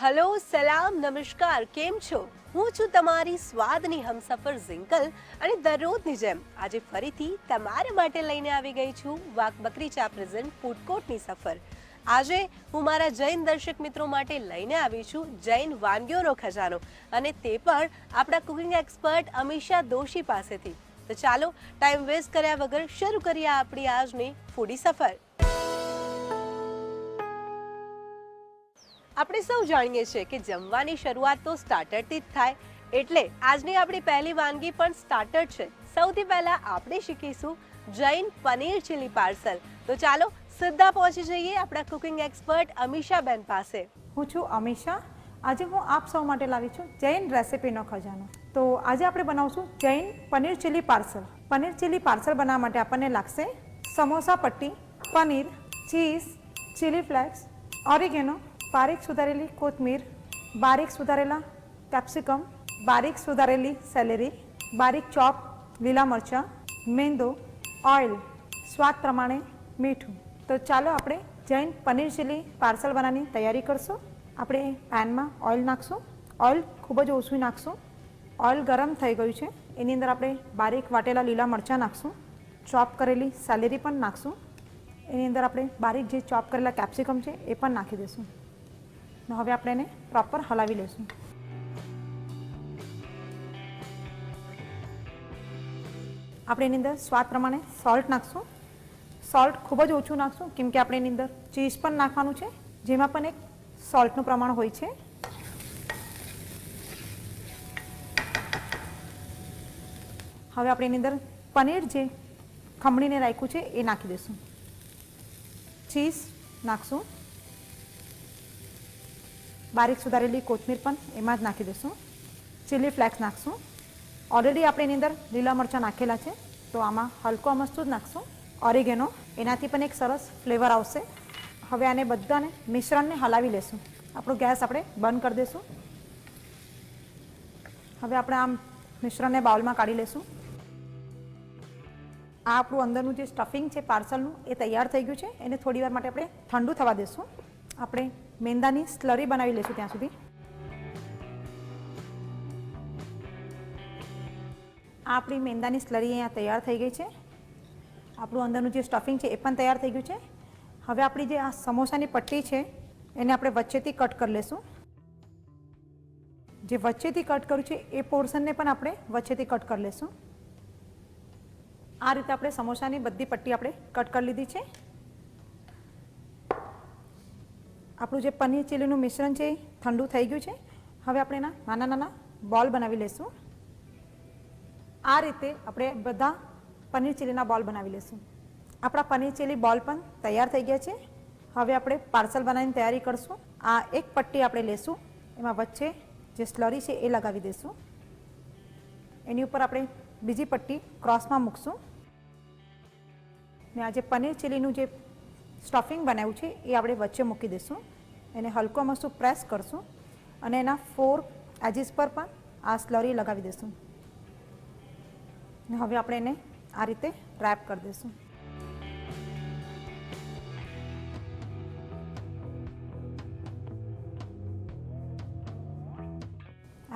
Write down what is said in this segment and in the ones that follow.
Hello, સલામ, નમસ્કાર, કેમ છો? હું છું તમારી સ્વાદની હમસફર ઝિંકલ અને દરરોજની જેમ આજે ફરીથી તમારા માટે લઈને આવી ગઈ છું વાક બકરી ચા પ્રેઝન્ટ ફૂડ કોર્ટની સફર. આજે હું મારા જૈન દર્શક મિત્રો માટે લઈને આવી છું જૈન વાનગીઓનો ખજાનો, અને તે પણ આપણા કુકિંગ એક્સપર્ટ અમીષા દોશી પાસેથી. તો ચાલો ટાઈમ વેસ્ટ કર્યા વગર શરૂ કરીએ આપણી આજની ફૂડી સફર. આપણે સૌ જાણીએ છીએ કે જમવાની શરૂઆત તો સ્ટાર્ટરથી જ થાય, એટલે આજની આપણી પહેલી વાનગી પણ સ્ટાર્ટર છે. સૌથી પહેલા આપણે શીખીશું જૈન પનીર ચીલી પાર્સલ. તો ચાલો સીધા પહોંચી જઈએ આપણા કુકિંગ એક્સપર્ટ અમીષાબેન પાસે. હું છું અમીષા. આજે હું આપ સૌ માટે લાવી છું જૈન રેસિપીનો ખજાનો. તો આજે આપણે બનાવશું Jain paneer chilli parcel. Paneer chilli parcel બનાવવા માટે આપણને લાગશે સમોસા પટ્ટી, paneer, cheese, chilli flakes, oregano, બારીક સુધારેલી કોથમીર, બારીક સુધારેલા કેપ્સિકમ, બારીક સુધારેલી સેલેરી, બારીક ચોપ લીલા મરચાં, મેંદો, ઓઇલ, સ્વાદ પ્રમાણે મીઠું. તો ચાલો આપણે જૈન પનીર ચીલી પાર્સલ બનાવવાની તૈયારી કરશું. આપણે પેનમાં ઓઇલ નાખશું. ઓઇલ ખૂબ જ ઓછું નાખશું. ઓઇલ ગરમ થઈ ગયું છે, એની અંદર આપણે બારીક વાટેલા લીલા મરચાં નાખશું. ચોપ કરેલી સેલેરી પણ નાખશું. એની અંદર આપણે બારીક જે ચોપ કરેલા કેપ્સિકમ છે એ પણ નાખી દઈશું. હવે આપણે એને પ્રોપર હલાવી લઈશું. આપણે એની અંદર સ્વાદ પ્રમાણે સોલ્ટ નાખશું. સોલ્ટ ખૂબ જ ઓછું નાખશું, કેમ કે આપણે એની અંદર ચીઝ પણ નાખવાનું છે, જેમાં પણ એક સોલ્ટનું પ્રમાણ હોય છે. હવે આપણે એની અંદર પનીર જે ખમણીને રાખ્યું છે એ નાખી દઈશું. ચીઝ નાખશું. બારીક સુધારેલી કોથમીર પણ એમાં જ નાખી દઈશું. ચીલી ફ્લેક્સ નાખશું. ઓલરેડી આપણે એની અંદર લીલા મરચાં નાખેલા છે, તો આમાં હલકો અમસ્તું જ નાખશું. ઓરિગેનો, એનાથી પણ એક સરસ ફ્લેવર આવશે. હવે આને બધાને મિશ્રણને હલાવી લેશું. આપણું ગેસ આપણે બંધ કરી દઈશું. હવે આપણે આમ મિશ્રણને બાઉલમાં કાઢી લેશું. આ આપણું અંદરનું જે સ્ટફિંગ છે પાર્સલનું એ તૈયાર થઈ ગયું છે. એને થોડી વાર માટે આપણે ઠંડુ થવા દઈશું. આપણે મેંદાની સ્લરી બનાવી લઈશું ત્યાં સુધી. આ આપણી મેંદાની સ્લરી અહીંયા તૈયાર થઈ ગઈ છે. આપણું અંદરનું જે સ્ટફિંગ છે એ પણ તૈયાર થઈ ગયું છે. હવે આપણી જે આ સમોસાની પટ્ટી છે એને આપણે વચ્ચેથી કટ કરી લઈશું. જે વચ્ચેથી કટ કર્યું છે એ પોર્શનને પણ આપણે વચ્ચેથી કટ કરી લઈશું. આ રીતે આપણે સમોસાની બધી પટ્ટી આપણે કટ કરી લીધી છે. આપણું જે પનીર ચીલીનું મિશ્રણ છે એ ઠંડુ થઈ ગયું છે. હવે આપણે એના નાના નાના બોલ બનાવી લઈશું. આ રીતે આપણે બધા પનીર ચીલીના બોલ બનાવી લઈશું. આપણા પનીર ચીલી બોલ પણ તૈયાર થઈ ગયા છે. હવે આપણે પાર્સલ બનાવીને તૈયારી કરશું. આ એક પટ્ટી આપણે લેશું, એમાં વચ્ચે જે સ્લરી છે એ લગાવી દઈશું. એની ઉપર આપણે બીજી પટ્ટી ક્રોસમાં મૂકશું. ને આ જે પનીર ચીલીનું જે સ્ટફિંગ બનાવ્યું છે એ આપણે વચ્ચે મૂકી દઈશું. એને હલકો મસ્તું પ્રેસ કરશું અને એના 4 એજીસ પર પણ આ સ્લરી લગાવી દઈશું. હવે આપણે એને આ રીતે રેપ કરી દઈશું.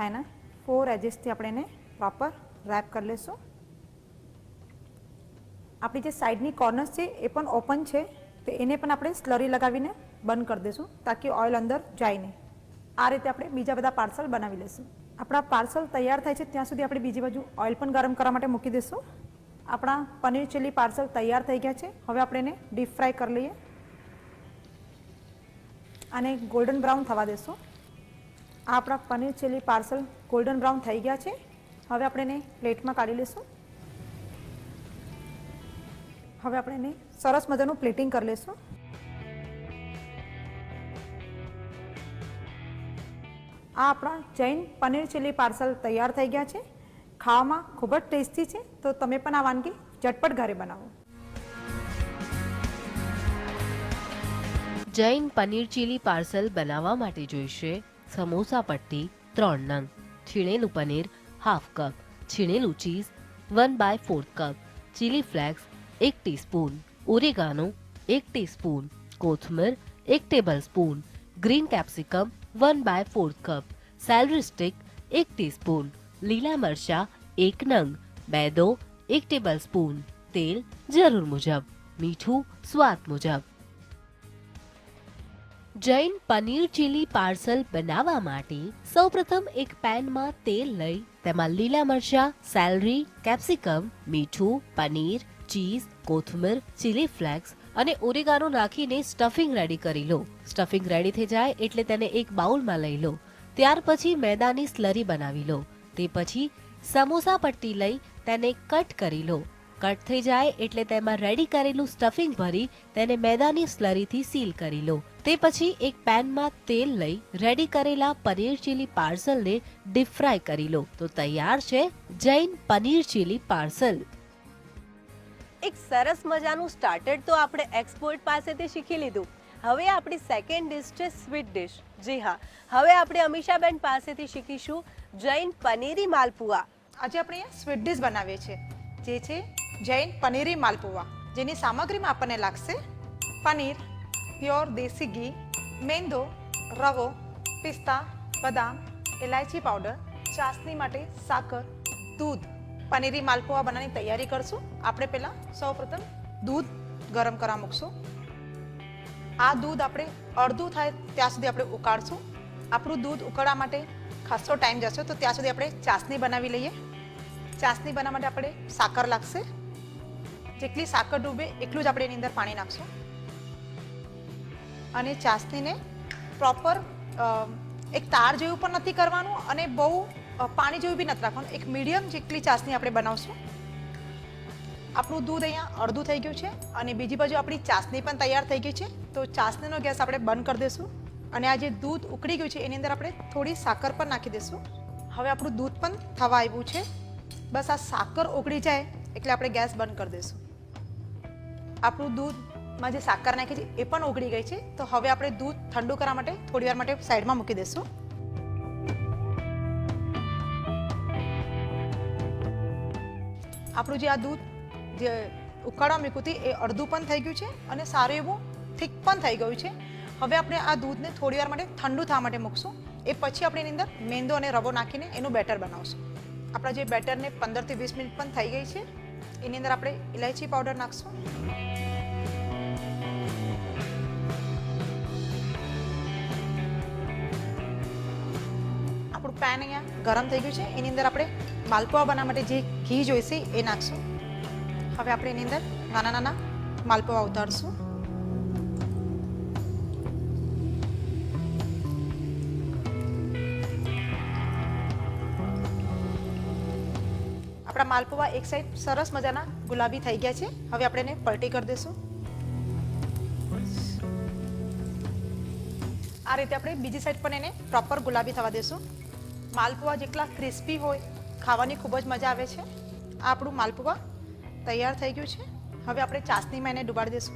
એના 4 એજીસથી આપણે એને પ્રોપર રેપ કરી લઈશું. આપણી જે સાઈડની કોર્નર્સ છે એ પણ ઓપન છે, તો એને પણ આપણે સ્લરી લગાવીને બંધ કરી દઈશું, તાકી ઓઇલ અંદર જાય નહીં. આ રીતે આપણે બીજા બધા પાર્સલ બનાવી લઈશું. આપણા પાર્સલ તૈયાર થાય છે ત્યાં સુધી આપણે બીજી બાજુ ઓઇલ પણ ગરમ કરવા માટે મૂકી દઈશું. આપણા પનીર ચીલી પાર્સલ તૈયાર થઈ ગયા છે. હવે આપણે એને ડીપ ફ્રાય કરી લઈએ. આને ગોલ્ડન બ્રાઉન થવા દઈશું. આ આપણા paneer chilli parcel golden brown થઈ ગયા છે. હવે આપણે એને પ્લેટમાં કાઢી લઈશું. હવે આપણે એને સરસ મજાનું પ્લેટિંગ કરી લઈશું. આ આપણા જૈન પનીર ચીલી પાર્સલ તૈયાર થઈ ગયા છે. ખાવામાં ખૂબ જ ટેસ્ટી છે, તો તમે પણ આ વાનગી ઝટપટ ઘરે બનાવો. જૈન પનીર ચીલી પાર્સલ બનાવવા માટે જોઈશે સમોસા પટ્ટી 3 નંગ, છીણેલું પનીર ½ કપ, છીણેલું cheese 1/4 cup, chilli flakes 1 teaspoon, oregano 1 teaspoon, કોથમીર 1 tablespoon, green capsicum 1/4 cup, celery stick 1 teaspoon, લીલા મરચાં 1 નંગ, મેદો 1 ટેબલસ્પૂન, તેલ જરૂર મુજબ, મીઠું સ્વાદ મુજબ. જૈન પનીર ચીલી પાર્સલ બનાવવા માટે સૌપ્રથમ એક પેનમાં તેલ લઈ તેમાં લીલા મરચાં, સેલરી, કેપ્સિકમ, મીઠું, પનીર, ચીઝ, કોથમીર, ચીલી ફ્લેક્સ અને ઓરેગાનો નાખીને સ્ટફિંગ રેડી કરી લો. સ્ટફિંગ રેડી થઈ જાય એટલે તેને એક બાઉલમાં લઈ લો. ત્યાર પછી મેદાની સ્લરી બનાવી લો. તે પછી સમોસા પટ્ટી લઈ તેને કટ કરી લો. કટ થઈ જાય એટલે તેમાં રેડી કરેલું સ્ટફિંગ ભરી તેને મેદાની સ્લરીથી સીલ કરી લો. તે પછી એક પેનમાં તેલ લઈ રેડી કરેલા પનીર ચીલી પાર્સલને ડીપ ફ્રાય કરી લો. તો તૈયાર છે જૈન પનીર ચીલી પાર્સલ. એક સરસ મજાનું સ્ટાર્ટર તો આપણે એક્સપોર્ટ પાસેથી શીખી લીધું. હવે આપણી સેકન્ડ ડિશ છે સ્વીટ ડિશ. જી હા, હવે આપણે અમીષાબેન પાસેથી શીખીશું જૈન પનીરી માલપુઆ. આજે આપણે સ્વીટ ડિશ બનાવીએ છીએ, જે છે જૈન પનીરી માલપુઆ. જેની સામગ્રીમાં આપણને લાગશે પનીર, પ્યોર દેશી ઘી, મેંદો, રવો, પિસ્તા, બદામ, ઇલાયચી પાવડર, ચાસણી માટે સાકર, દૂધ. પનીરી માલપુઆ બનાવવાની તૈયારી કરશું. આપણે પહેલાં સૌપ્રથમ દૂધ ગરમ કરવા મૂકશું. આ દૂધ આપણે અડધું થાય ત્યાં સુધી આપણે ઉકાળશું. આપણું દૂધ ઉકળવા માટે ખાસો ટાઈમ જશે, તો ત્યાં સુધી આપણે ચાસણી બનાવી લઈએ. ચાસણી બનાવવા માટે આપણે સાકર લાગશે. જેટલી સાકર ડૂબે એટલું જ આપણે એની અંદર પાણી નાખશું. અને ચાસણીને પ્રોપર એક તાર જેવું પણ નથી કરવાનું અને બહુ પાણી જેવું બી નથી રાખવાનું. એક મીડિયમ જેટલી ચાસણી આપણે બનાવશું. આપણું દૂધ અહીંયા અડધું થઈ ગયું છે અને બીજી બાજુ આપણી ચાસણી પણ તૈયાર થઈ ગઈ છે. તો ચાસણીનો ગેસ આપણે બંધ કરી દઈશું અને આ જે દૂધ ઉકળી ગયું છે એની અંદર આપણે થોડી સાકર પણ નાખી દઈશું. હવે આપણું દૂધ પણ થવા આવ્યું છે. બસ આ સાકર ઓગળી જાય એટલે આપણે ગેસ બંધ કરી દઈશું. આપણું દૂધમાં જે સાકર નાખી છે એ પણ ઓગળી ગઈ છે. તો હવે આપણે દૂધ ઠંડુ કરવા માટે થોડી વાર માટે સાઈડમાં મૂકી દઈશું. આપણું જે આ દૂધ જે ઉકાળવા મૂક્યું હતું એ અડધું પણ થઈ ગયું છે અને સારું એવું થીક પણ થઈ ગયું છે. હવે આપણે આ દૂધને થોડી વાર માટે ઠંડુ થવા માટે મૂકશું. એ પછી આપણે એની અંદર મેંદો અને રવો નાખીને એનું બેટર બનાવશું. આપણા જે બેટરને 15 થી 20 મિનિટ પણ થઈ ગઈ છે. એની અંદર આપણે ઇલાયચી પાવડર નાખશું. આપણું પેન અહીંયા ગરમ થઈ ગયું છે. એની અંદર આપણે માલપુઆ બનાવવા માટે જે ઘી જોઈશે એ નાખશું. હવે આપણે એની અંદર નાના નાના માલપુઆ ઉતારશું. આપણા માલપુઆ એક સાઈડ સરસ મજાના ગુલાબી થઈ ગયા છે. હવે આપણે એને પલટી કરી દઈશું. આ રીતે આપણે બીજી સાઈડ પણ એને પ્રોપર ગુલાબી થવા દઈશું. માલપુઆ જેટલા ક્રિસ્પી હોય ખાવાની ખૂબ જ મજા આવે છે. આ આપણું માલપુઆ તૈયાર થઈ ગયું છે. હવે આપણે ચાસણીમાં એને ડુબાડી દઈશું.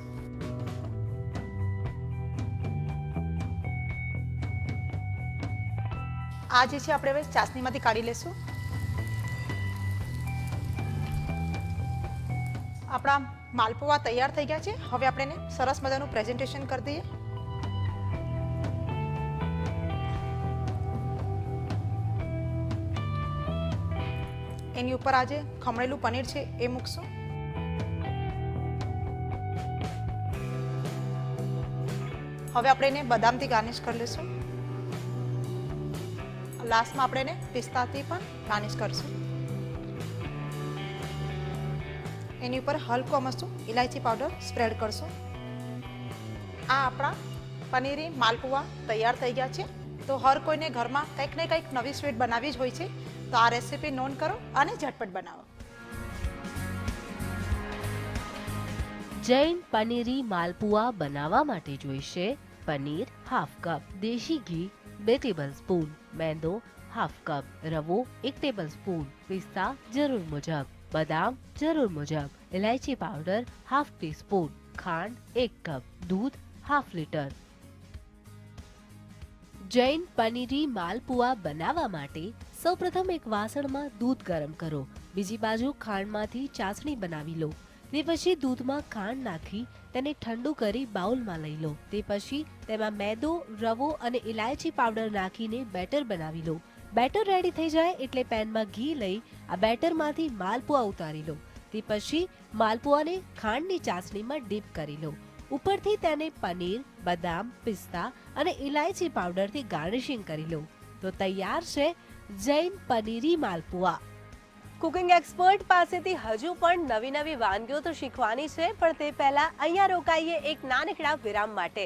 આ જે છે આપણે હવે ચાસણીમાંથી કાઢી લઈશું. આપણા માલપુઆ તૈયાર થઈ ગયા છે. હવે આપણે એને સરસ મજાનું પ્રેઝન્ટેશન કરી દઈએ. એની ઉપર આજે ખમણેલું પનીર છે એ મૂકશું. હવે આપણે એને બદામથી ગાર્નિશ કરી લઈશું. લાસ્ટમાં આપણે એને પિસ્તાથી પણ ગાર્નિશ કરીશું. એની ઉપર હલકો મસ્તું ઇલાયચી પાવડર સ્પ્રેડ કરશું. આ આપણા પનીરી માલપુઆ તૈયાર થઈ ગયા છે. તો હર કોઈને ઘરમાં કંઈક ને કંઈક નવી સ્વીટ બનાવવી જ હોય છે. તો આ રેસીપી નોંધ કરો અને ઝટપટ બનાવો. જૈન પનીરી માલપુઆ બનાવવા માટે જોઈશે પનીર હાફ કપ, દેશી ઘી 2 ટેબલસ્પૂન, મેંદો હાફ કપ, રવો 1 ટેબલસ્પૂન, પિસ્તા જરૂર મુજબ, બદામ જરૂર મુજબ, ઇલાયચી પાવડર હાફ ટીસ્પૂન, ખાંડ 1 કપ, દૂધ હાફ લીટર. જૈન પનીરી માલપુઆ બનાવવા માટે સૌપ્રથમ એક વાસણમાં દૂધ ગરમ કરો. બીજી બાજુ ખાંડમાંથી ચાસણી બનાવી લો. તે પછી દૂધમાં ખાંડ નાખી તેને ઠંડુ કરી બાઉલમાં લઈ લો. તે પછી તેમાં મેદો, રવો અને ઇલાયચી પાવડર નાખીને બેટર બનાવી લો. બેટર રેડી થઈ જાય એટલે પેનમાં ઘી લઈ આ બેટરમાંથી માલપુઆ ઉતારી લો. તે પછી માલપુઆને ખાંડની ચાસણીમાં ડીપ કરી લો. ઉપરથી તેને પનીર, બદામ, પિસ્તા અને ઇલાયચી પાવડરથી ગાર્નિશિંગ કરી લો. તો તૈયાર છે જૈન પનીરી માલપુઆ. કુકિંગ એક્સપર્ટ પાસેથી હજુ પણ નવી નવી વાનગીઓ તો શીખવાની છે, પણ તે પહેલા અહીંયા રોકાઈએ એક નાનકડા વિરામ માટે.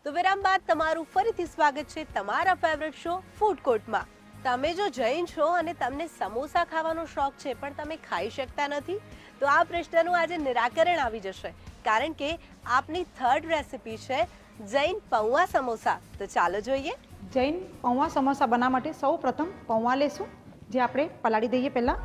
તો વિરામ બાદ તમારું ફરીથી સ્વાગત છે તમારા ફેવરેટ શો ફૂડ કોર્ટમાં. તમે જો જૈન છો અને તમને સમોસા ખાવાનો શોખ છે પણ તમે ખાઈ શકતા નથી, તો આ પ્રશ્નનું આજે નિરાકરણ આવી જશે, કારણ કે આપની થર્ડ રેસિપી છે જૈન પૌવા સમોસા. તો ચાલો જોઈએ. જૈન પૌવા સમોસા બનાવવા માટે સૌ પ્રથમ પૌવા લેશું, જે આપણે પલાળી દઈએ. પહેલાં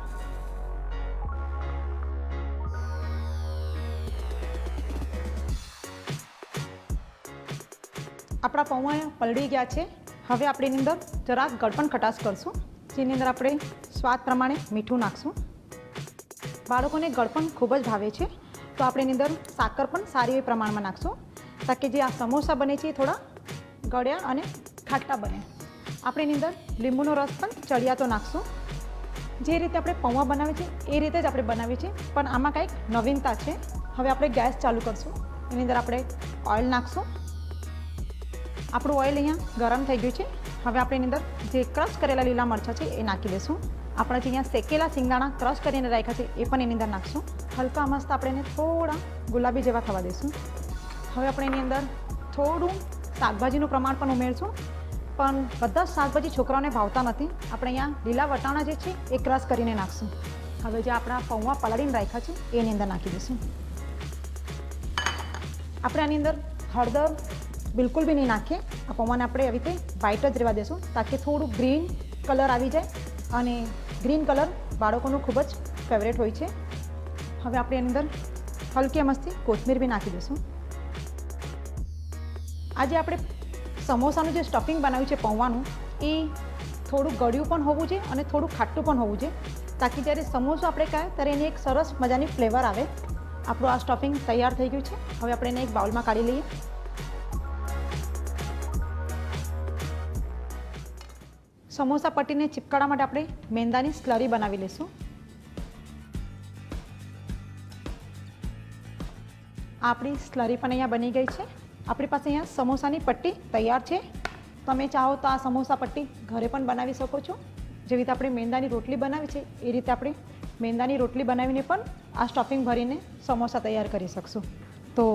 આપણા પૌવા પલળી ગયા છે. હવે આપણે એની અંદર જરાક ગળપણ ખટાશ કરશું, જેની અંદર આપણે સ્વાદ પ્રમાણે મીઠું નાખશું. બાળકોને ગળપણ ખૂબ જ ભાવે છે, તો આપણે એની અંદર સાકર પણ સારી એવી પ્રમાણમાં નાખશું, તાકે જે આ સમોસા બને છે એ થોડા ગળ્યા અને ખાટા બને. આપણે એની અંદર લીંબુનો રસ પણ ચડિયાતો નાખશું. જે રીતે આપણે પૌવા બનાવીએ છીએ એ રીતે જ આપણે બનાવીએ છીએ, પણ આમાં કંઈક નવીનતા છે. હવે આપણે ગેસ ચાલુ કરશું. એની અંદર આપણે ઓઇલ નાખશું. આપણું ઓઇલ અહીંયા ગરમ થઈ ગયું છે. હવે આપણે એની અંદર જે ક્રશ કરેલા લીલા મરચાં છે એ નાખી દઈશું. આપણે જે અહીંયા શેકેલા સિંગદાણા ક્રશ કરીને રાખ્યા છે એ પણ એની અંદર નાખશું. હલકા મસ્ત આપણે એને થોડા ગુલાબી જેવા થવા દઈશું. હવે આપણે એની અંદર થોડું શાકભાજીનું પ્રમાણ પણ ઉમેરશું, પણ બધા શાકભાજી છોકરાઓને ભાવતા નથી. આપણે અહીંયા લીલા વટાણા જે છે એ ક્રશ કરીને નાખશું. હવે જે આપણા પૌવા પલાળીને રાખ્યા છે એની અંદર નાખી દઈશું. આપણે આની અંદર હળદર બિલકુલ બી નહીં નાખીએ. આ પૌવાને આપણે આવી રીતે વ્હાઈટ જ રહેવા દઈશું, તાકી થોડું ગ્રીન કલર આવી જાય, અને ગ્રીન કલર બાળકોનું ખૂબ જ ફેવરેટ હોય છે. હવે આપણે એની અંદર હલકી મસ્તી કોથમીર બી નાખી દઈશું. આજે આપણે સમોસાનું જે સ્ટફિંગ બનાવ્યું છે પૌવાનું, એ થોડું ગળ્યું પણ હોવું જોઈએ અને થોડું ખાટું પણ હોવું જોઈએ, તાકી જ્યારે સમોસો આપણે ખાય ત્યારે એની એક સરસ મજાની ફ્લેવર આવે. આપણું આ સ્ટફિંગ તૈયાર થઈ ગયું છે. હવે આપણે એને એક બાઉલમાં કાઢી લઈએ. સમોસા પટ્ટીને ચિપકાવવા માટે આપણે મેંદાની સ્લરી બનાવી લઈશું. આપણી સ્લરી પણ અહીંયા બની ગઈ છે. આપણી પાસે અહીંયા સમોસાની પટ્ટી તૈયાર છે. તમે ચાહો તો આ સમોસા પટ્ટી ઘરે પણ બનાવી શકો છો. જેવી રીતે આપણે મેંદાની રોટલી બનાવી છે એ રીતે આપણે મેંદાની રોટલી બનાવીને પણ આ સ્ટફિંગ ભરીને સમોસા તૈયાર કરી શકશું. તો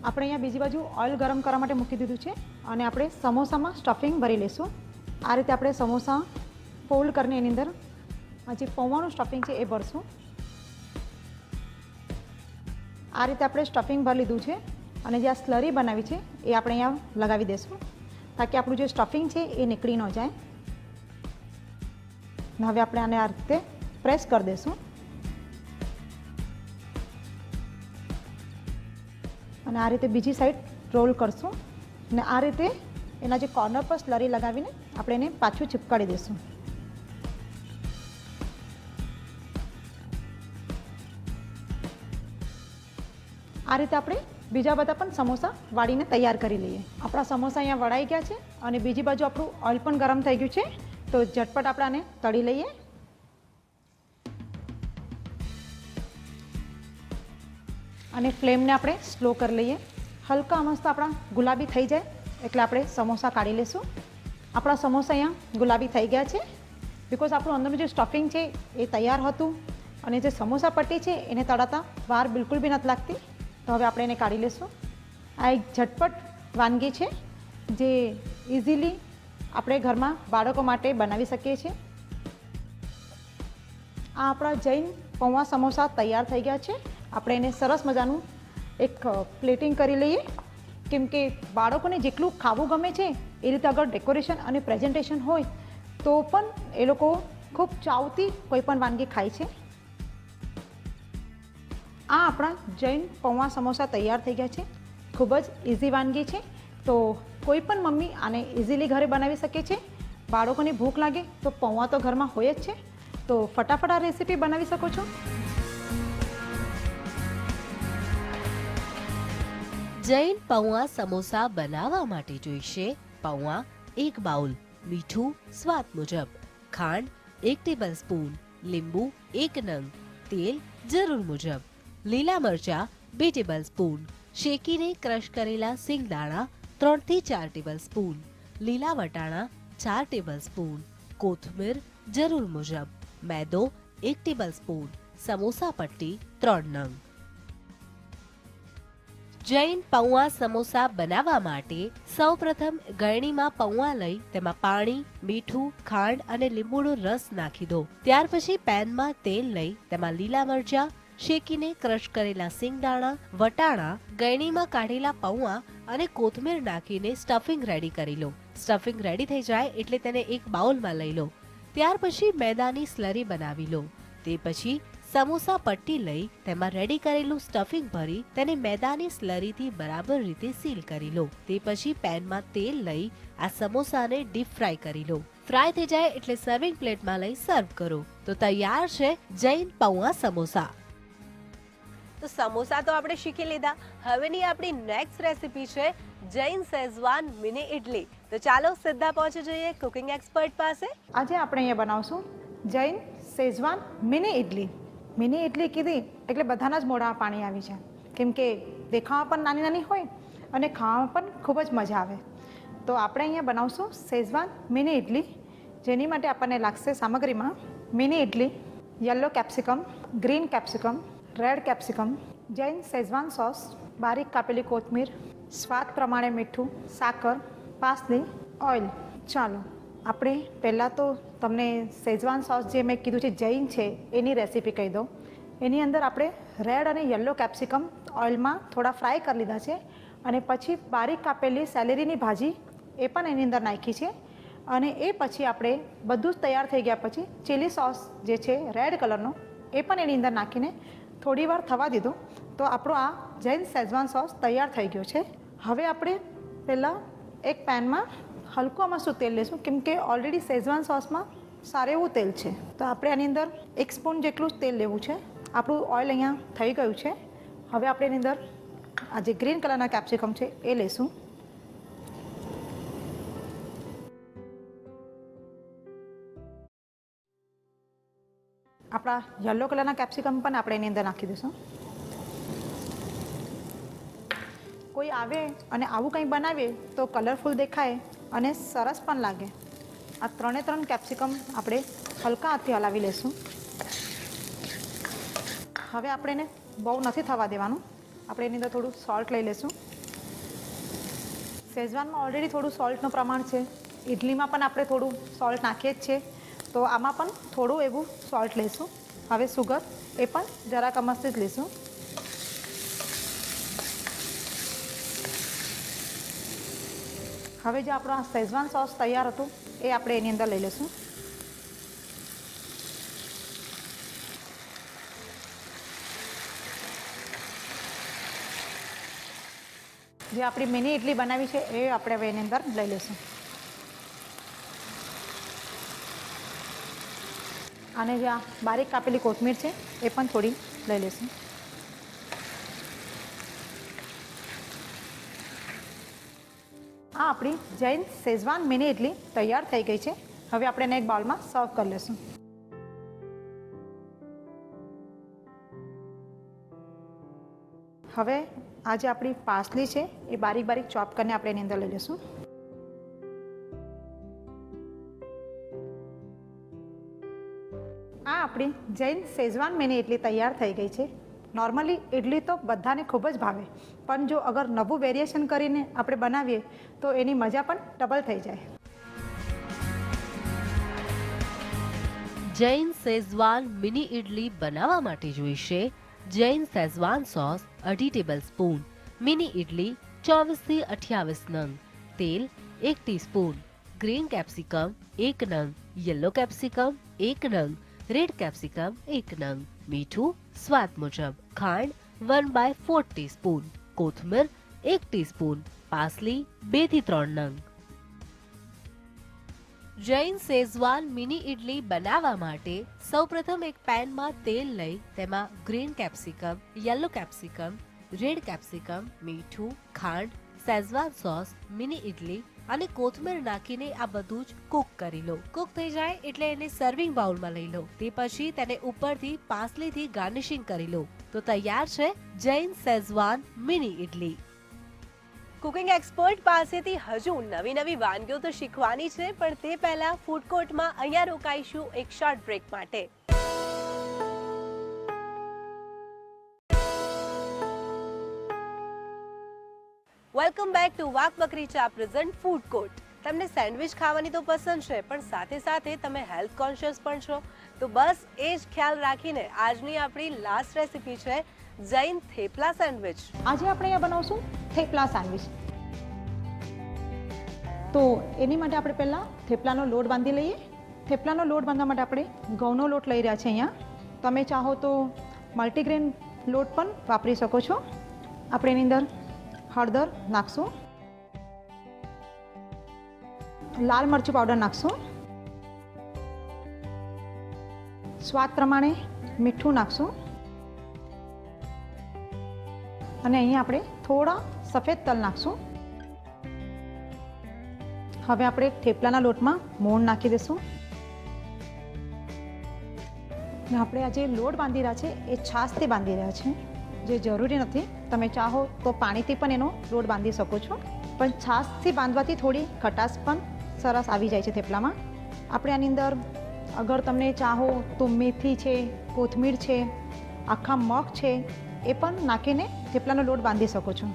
આપણે અહીંયા બીજી બાજુ ઓઇલ ગરમ કરવા માટે મૂકી દીધું છે, અને આપણે સમોસામાં સ્ટફિંગ ભરી લઈશું. આ રીતે આપણે સમોસા ફોલ્ડ કરીને એની અંદર આ જે પૌવાનું સ્ટફિંગ છે એ ભરશું. આ રીતે આપણે સ્ટફિંગ ભરી લીધું છે, અને જે આ સ્લરી બનાવી છે એ આપણે અહીંયા લગાવી દઈશું, તાકી આપણું જે સ્ટફિંગ છે એ નીકળી ન જાય. હવે આપણે આને આ રીતે પ્રેસ કરી દઈશું, અને આ રીતે બીજી સાઈડ રોલ કરશું, અને આ રીતે એના જે કોર્નર પર સ્લરી લગાવીને આપણે એને પાછું ચિપકાવી દઈશું. આ રીતે આપણે બીજા બધા પણ સમોસા વાળીને તૈયાર કરી લઈએ. આપણા સમોસા અહીંયા વળાઈ ગયા છે, અને બીજી બાજુ આપણું ઓઇલ પણ ગરમ થઈ ગયું છે. તો ઝટપટ આપણે આને તળી લઈએ. અને ફ્લેમને આપણે સ્લો કરી લઈએ. હલકા મસ્ત આપણા ગુલાબી થઈ જાય એટલે આપણે સમોસા કાઢી લઈશું. આપણા સમોસા અહીંયા ગુલાબી થઈ ગયા છે, બિકોઝ આપણું અંદરનું જે સ્ટફિંગ છે એ તૈયાર હતું, અને જે સમોસા પટ્ટી છે એને તળાતા વાર બિલકુલ બી નથી લાગતી. તો હવે આપણે એને કાઢી લઈશું. આ એક ઝટપટ વાનગી છે જે ઇઝીલી આપણે ઘરમાં બાળકો માટે બનાવી શકીએ છીએ. આ આપણા જૈન પૌવા સમોસા તૈયાર થઈ ગયા છે. આપણે એને સરસ મજાનું એક પ્લેટિંગ કરી લઈએ, કેમ કે બાળકોને જેટલું ખાવું ગમે છે એ રીતે અગર ડેકોરેશન અને પ્રેઝન્ટેશન હોય તો પણ એ લોકો ખૂબ ચાવથી કોઈ પણ વાનગી ખાય છે. આ આપણા જૈન પૌવા સમોસા તૈયાર થઈ ગયા છે. ખૂબ જ ઇઝી વાનગી છે, તો કોઈ પણ મમ્મી આને ઇઝીલી ઘરે બનાવી શકે છે. બાળકોની ભૂખ લાગે તો પૌવા તો ઘરમાં હોય જ છે, તો ફટાફટ આ રેસીપી બનાવી શકો છો. જૈન પૌવા સમોસા બનાવવા માટે જોઈશે પૌવા 1 બાઉલ, મીઠું સ્વાદ મુજબ, ખાંડ 1 ટેબલસ્પૂન, લીંબુ 1 નંગ, તેલ જરૂર મુજબ, લીલા મરચા 2 ટેબલસ્પૂન, શેકીને ક્રશ કરેલા સિંગદાણા 3 થી 4 ટેબલસ્પૂન, લીલા વટાણા 4 ટેબલસ્પૂન, કોથમીર જરૂર મુજબ, મેદો 1 ટેબલસ્પૂન, સમોસા પટ્ટી 3 નંગ. જૈન પૌવા સમોસા બનાવવા માટે સૌપ્રથમ ગળણીમાં પૌવા લઈ તેમાં પાણી, મીઠું, ખાંડ અને લીંબુનો રસ નાખી દો. ત્યાર પછી પેનમાં તેલ લઈ તેમાં લીલા મરચા, શેકીને ક્રશ કરેલા સિંગદાણા, વટાણા, ગળણીમાં કાઢેલા પૌવા અને કોથમીર નાખીને સ્ટફિંગ રેડી કરી લો. સ્ટફિંગ રેડી થઈ જાય એટલે તેને એક બાઉલમાં લઈ લો. ત્યાર પછી મેદાની સ્લરી બનાવી લો. તે પછી સમોસા પટ્ટી લઈ તેમાં રેડી કરેલું સ્ટફિંગ ભરી તેને મેદાની સ્લરીથી બરાબર રીતે સીલ કરી લો. તે પછી પેનમાં તેલ લઈ આ સમોસાને ડીપ ફ્રાય કરી લો. ફ્રાય થઈ જાય એટલે સર્વિંગ પ્લેટમાં લઈ સર્વ કરો. તો તૈયાર છે જૈન પૌવા સમોસા. તો સમોસા તો આપણે શીખી લીધા. હવેની આપણી નેક્સ્ટ રેસીપી છે જૈન શેઝવાન મિની ઇડલી. તો ચાલો સીધા પહોંચી જઈએ કુકિંગ એક્સપર્ટ પાસે. આજે આપણે અહીંયા બનાવશું Jain Schezwan mini idli. Mini idli કીધી એટલે બધાના જ મોઢામાં પાણી આવી જાય, કેમ કે દેખાવામાં પણ નાની નાની હોય અને ખાવામાં પણ ખૂબ જ મજા આવે. તો આપણે અહીંયા બનાવશું શેઝવાન મિની ઇડલી, જેની માટે આપણને લાગશે સામગ્રીમાં mini idli, yellow capsicum, green capsicum, red capsicum, Jain Schezwan sauce, બારીક કાપેલી કોથમીર, સ્વાદ પ્રમાણે મીઠું, સાકર, પાસલી, ઓઇલ. ચાલો આપણે પહેલાં તો તમને શેઝવાન સોસ જે મેં કીધું છે જૈન છે એની રેસીપી કહી દઉં. એની અંદર આપણે રેડ અને યલો કેપ્સિકમ ઓઇલમાં થોડા ફ્રાય કરી લીધા છે અને પછી બારીક કાપેલી સેલેરીની ભાજી એ પણ એની અંદર નાખી છે. અને એ પછી આપણે બધું જ તૈયાર થઈ ગયા પછી ચીલી સોસ જે છે રેડ કલરનો એ પણ એની અંદર નાખીને થોડી વાર થવા દીધું. તો આપણો આ જૈન શેઝવાન સોસ તૈયાર થઈ ગયો છે. હવે આપણે પહેલાં એક પેનમાં હલકું આમાં તેલ લેશું, કેમ કે ઓલરેડી શેઝવાન સોસમાં સારું એવું તેલ છે. તો આપણે આની અંદર 1 સ્પૂન જેટલું જ તેલ લેવું છે. આપણું ઓઇલ અહીંયા થઈ ગયું છે. હવે આપણે એની અંદર આ જે ગ્રીન કલરના કેપ્સિકમ છે એ લેશું. આપણા યલો કલરના કેપ્સિકમ પણ આપણે એની અંદર નાખી દઈશું. કોઈ આવે અને આવું કંઈ બનાવીએ તો કલરફુલ દેખાય અને સરસ પણ લાગે. આ 3 કેપ્સિકમ આપણે હલકા હાથથી હલાવી લઈશું. હવે આપણે એને બહુ નથી થવા દેવાનું. આપણે એની અંદર થોડું સોલ્ટ લઈ લઈશું. શેઝવાનમાં ઓલરેડી થોડું સોલ્ટનું પ્રમાણ છે, ઇડલીમાં પણ આપણે થોડું સોલ્ટ નાખીએ જ છે, તો આમાં પણ થોડું એવું સોલ્ટ લઈશું. હવે સુગર એ પણ જરાક અમસ્તી જ લઈશું. હવે જે આપણો આ શેઝવાન સોસ તૈયાર હતું એ આપણે એની અંદર લઈ લઈશું. જે આપણી મિની ઇડલી બનાવી છે એ આપણે હવે એની અંદર લઈ લઈશું. અને જે આ બારીક કાપેલી કોથમીર છે એ પણ થોડી લઈ લઈશું. આ આપણી જૈન શેઝવાન મિની ઇડલી તૈયાર થઈ ગઈ છે. હવે આપણે એને એક બાઉલમાં સર્વ કરી લઈશું. હવે આ જે આપણી પાસલી છે એ બારીક બારીક ચોપ કરીને આપણે એની અંદર લઈ લઈશું. આ આપણી જૈન શેઝવાન મિની ઇડલી તૈયાર થઈ ગઈ છે. નોર્મલી ઇડલી તો બધાને ખૂબ જ ભાવે, પણ જો અગર નવું વેરિએશન કરીને આપણે બનાવીએ તો એની મજા પણ ડબલ થઈ જાય. જૈન શેઝવાન મિની ઇડલી બનાવવા માટે જોઈશે Jain Schezwan sauce 2.5 tablespoon, mini idli 24 થી 28 નંગ, તેલ 1 ટીસ્પૂન, ગ્રીન કેપ્સિકમ 1 નંગ, યલો કેપ્સિકમ 1 નંગ, રેડ કેપ્સિકમ 1 નંગ, મીઠું સ્વાદ મુજબ, ખાંડ 1/4 ટીસ્પૂન, કોથમીર 1 ટીસ્પૂન, પાસલી 2 થી 3 નંગ. જૈન શેઝવાન મિની ઇડલી બનાવવા માટે સૌપ્રથમ એક પેનમાં તેલ લઈ તેમાં green capsicum, yellow capsicum, red capsicum, મીઠું, ખાંડ, શેઝવાન સોસ, મિની ઇડલી અને કોથમીર નાખીને આ બધું જ કુક કરી લો. કુક થઈ જાય એટલે એને સર્વિંગ બાઉલમાં લઈ લો. તે પછી તેને ઉપરથી પાસલીથી ગાર્નિશિંગ કરી લો. તો તૈયાર છે Jain Schezwan mini idli. Cooking expert પાસેથી હજુ નવી વાનગીઓ તો શીખવાની છે, પણ તે પહેલા ફૂડ કોર્ટમાં અહીંયા રોકાઈશું એક શોર્ટ બ્રેક માટે. વેલકમ બેક ટુ વાક બકરી ચા પ્રેઝન્ટ ફૂડ કોર્ટ. તમને સેન્ડવિચ ખાવાની તો પસંદ છે, પણ સાથે સાથે તમે હેલ્થ કોન્શિયસ પણ છો, તો બસ એ જ ખ્યાલ રાખીને આજની આપણી લાસ્ટ રેસીપી છે જૈન થેપલા સેન્ડવિચ. આજે આપણે અહીંયા બનાવશું થેપલા સેન્ડવિચ. તો એની માટે આપણે પહેલાં થેપલાનો લોટ બાંધી લઈએ. થેપલાનો લોટ બાંધવા માટે આપણે ઘઉંનો લોટ લઈ રહ્યા છે અહીંયા. તમે ચાહો તો મલ્ટીગ્રેન લોટ પણ વાપરી શકો છો. આપણે એની અંદર હળદર નાખશું, લાલ મરચું પાવડર નાખશું, સ્વાદ પ્રમાણે મીઠું નાખશું અને અહીંયા આપણે થોડા સફેદ તલ નાખશું. હવે આપણે થેપલાના લોટમાં મોણ નાખી દઈશું. આપણે આ જે લોટ બાંધી રહ્યા છે એ છાશથી બાંધી રહ્યા છે, જે જરૂરી નથી. તમે ચાહો તો પાણીથી પણ એનો લોટ બાંધી શકો છો, પણ છાશથી બાંધવાથી થોડી ખટાશ પણ સરસ આવી જાય છે થેપલામાં. આપણે આની અંદર અગર તમને ચાહો તો મેથી છે, કોથમીર છે, આખા મગ છે, એ પણ નાખીને થેપલાનો લોટ બાંધી શકો છો.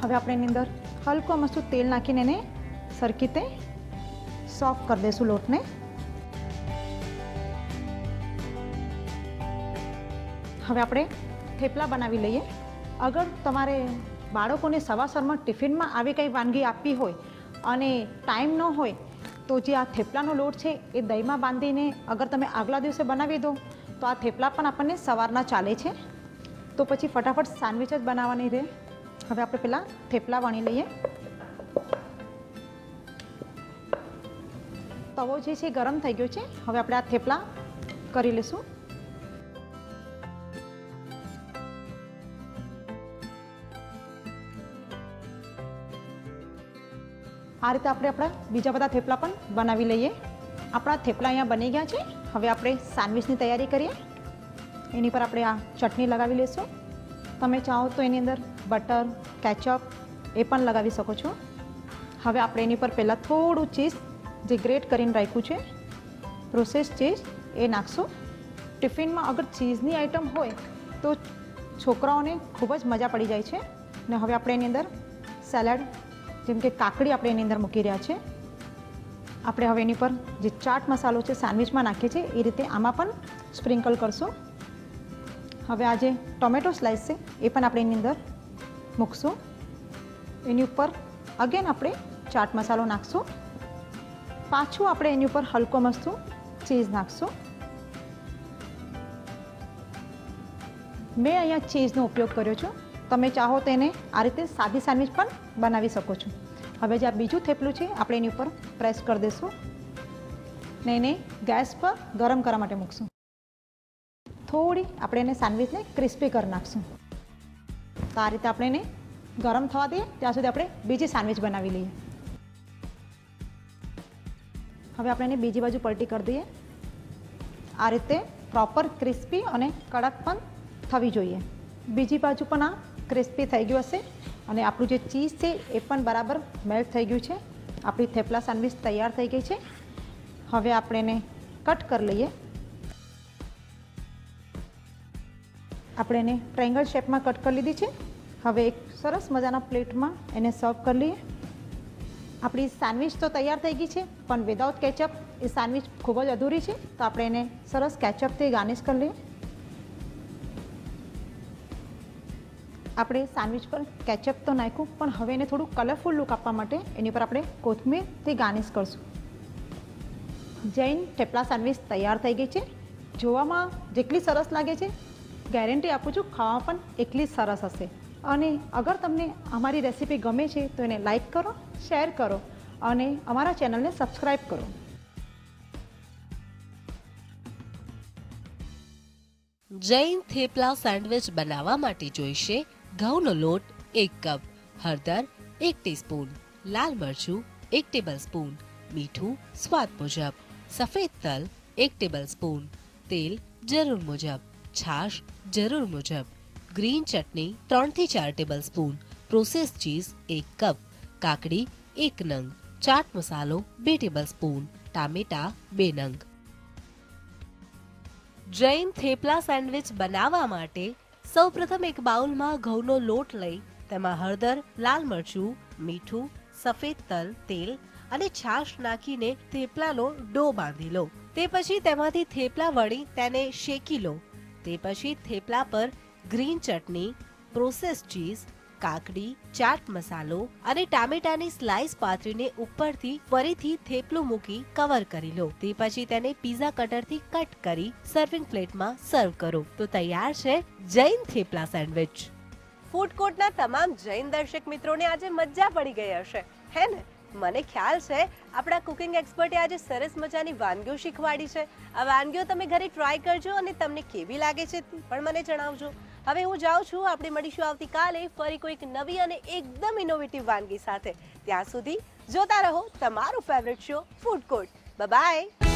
હવે આપણે એની અંદર હલકો મસ્તું તેલ નાખીને એને સરખી રીતે સોફ્ટ કરી દઈશું લોટને. હવે આપણે થેપલા બનાવી લઈએ. અગર તમારે બાળકોને સવારમાં ટિફિનમાં આવી કંઈ વાનગી આપવી હોય અને ટાઈમ ન હોય તો જે આ થેપલાનો લોટ છે એ દહીંમાં બાંધીને અગર તમે આગલા દિવસે બનાવી દો તો આ થેપલા પણ આપણને સવારના ચાલે છે. તો પછી ફટાફટ સેન્ડવિચ જ બનાવવાની રહે. હવે આપણે પહેલાં થેપલા વણી લઈએ. તવો જે છે ગરમ થઈ ગયો છે. હવે આપણે આ થેપલા કરી લઈશું. આ રીતે આપણે આપણા બીજા બધા થેપલા પણ બનાવી લઈએ. આપણા થેપલા અહીંયા બની ગયા છે. હવે આપણે સેન્ડવિચની તૈયારી કરીએ. એની પર આપણે આ ચટણી લગાવી લઈશું. તમે ચાહો તો એની અંદર બટર, કેચઅપ એ પણ લગાવી શકો છો. હવે આપણે એની પર પહેલાં થોડું ચીઝ જે ગ્રેટ કરીને રાખ્યું છે, પ્રોસેસ ચીઝ, એ નાખશું. ટિફિનમાં અગર ચીઝની આઈટમ હોય તો છોકરાઓને ખૂબ જ મજા પડી જાય છે. ને હવે આપણે એની અંદર સેલેડ જેમ કે કાકડી આપણે એની અંદર મૂકી રહ્યા છે. આપણે હવે એની પર જે ચાટ મસાલો છે સેન્ડવિચમાં નાખીએ છીએ એ રીતે આમાં પણ સ્પ્રિંકલ કરશું. હવે આ જે ટોમેટો સ્લાઇસ છે એ પણ આપણે એની અંદર મૂકશું. એની ઉપર અગેન આપણે ચાટ મસાલો નાખશું. પાછું આપણે એની ઉપર હલકો મસ્તું ચીઝ નાખશું. મેં અહીંયા ચીઝનો ઉપયોગ કર્યો છે. તમે ચાહો તો એને આ રીતે સાદી સેન્ડવિચ પણ બનાવી શકો છો. હવે જે આ બીજું થેપલું છે આપણે એની ઉપર પ્રેસ કરી દઈશું ને એને ગેસ પર ગરમ કરવા માટે મૂકશું. થોડી આપણે એને સેન્ડવિચને ક્રિસ્પી કરી નાખશું. તો આ રીતે આપણે એને ગરમ થવા દઈએ ત્યાં સુધી આપણે બીજી સેન્ડવિચ બનાવી લઈએ. હવે આપણે એને બીજી બાજુ પલટી કરી દઈએ. આ રીતે પ્રોપર ક્રિસ્પી અને કડક પણ થવી જોઈએ. બીજી બાજુ પણ આ ક્રિસ્પી થઈ ગયું હશે અને આપણું જે ચીઝ છે એ પણ બરાબર મેલ્ટ થઈ ગયું છે. આપણી થેપલા સેન્ડવિચ તૈયાર થઈ ગઈ છે. હવે આપણે એને કટ કરી લઈએ. આપણે એને ટ્રાયંગલ શેપમાં કટ કરી લીધી છે. હવે એક સરસ મજાના પ્લેટમાં એને સર્વ કરી લઈએ. આપણી સેન્ડવિચ તો તૈયાર થઈ ગઈ છે, પણ વિદાઉટ કેચઅપ એ સેન્ડવિચ ખૂબ જ અધૂરી છે. તો આપણે એને સરસ કેચઅપથી ગાર્નિશ કરી લઈએ. આપણે સેન્ડવિચ પર કેચઅપ તો નાખ્યું, પણ હવે એને થોડું કલરફુલ લુક આપવા માટે એની પર આપણે કોથમીરથી ગાર્નિશ કરશું. જૈન થેપલા સેન્ડવિચ તૈયાર થઈ ગઈ છે. જોવામાં જેટલી સરસ લાગે છે ગેરંટી આપું છું ખાવા પણ એટલી જ સરસ હશે. અને અગર તમને અમારી રેસીપી ગમે છે તો એને લાઈક કરો, શેર કરો અને અમારા ચેનલને સબસ્ક્રાઈબ કરો. જૈન થેપલા સેન્ડવિચ બનાવવા માટે જોઈશે ઘઉંનો લોટ 1 કપ, હળદર 1 ટીસ્પૂન, લાલ મરચું 1 ટેબલસ્પૂન, મીઠું સ્વાદ મુજબ, સફેદ તલ 1 ટેબલસ્પૂન, તેલ જરૂર મુજબ, છાશ જરૂર મુજબ, ગ્રીન ચટણી 3 થી 4 ટેબલસ્પૂન, પ્રોસેસ ચીઝ 1 કપ, કાકડી 1 નંગ, ચાટ મસાલો 2 ટેબલસ્પૂન, ટામેટા 2 નંગ. જૈન થેપલા સેન્ડવિચ બનાવવા માટે સૌપ્રથમ એક બાઉલમાં ઘઉંનો લોટ લઈ તેમાં હળદર, લાલ મરચું, મીઠું, સફેદ તલ, તેલ અને છાશ નાખીને થેપલાનો ડો બાંધી લો. તે પછી તેમાંથી થેપલા વળી તેને શેકી લો. તે પછી થેપલા પર ગ્રીન ચટણી, પ્રોસેસ ચીઝ, કાકડી, ચાટ મસાલો અને ટામેટાની સ્લાઇસ પાથરીને ઉપરથી ફરીથી થેપલું મૂકી કવર કરી લો. તે પછી તેને પીઝા કટરથી કટ કરી સર્વિંગ પ્લેટમાં સર્વ કરો. તો તૈયાર છે જૈન થેપલા સેન્ડવિચ. ફૂડ કોર્ટના તમામ જૈન દર્શક મિત્રોને આજે મજા પડી ગઈ હશે, હે ને? મને ખ્યાલ છે આપણા કુકિંગ એક્સપર્ટે આજે સરસ મજાની વાનગીઓ શીખવાડી છે. આ વાનગીઓ તમે ઘરે ટ્રાય કરજો અને તમને કેવી લાગે છે પણ મને જણાવજો. હવે હું જાઉં છું. આપણે મળીશું આવતીકાલે ફરી કોઈક નવી અને એકદમ ઇનોવેટિવ વાનગી સાથે. ત્યાં સુધી જોતા રહો તમારું favourite show food court. Bye bye.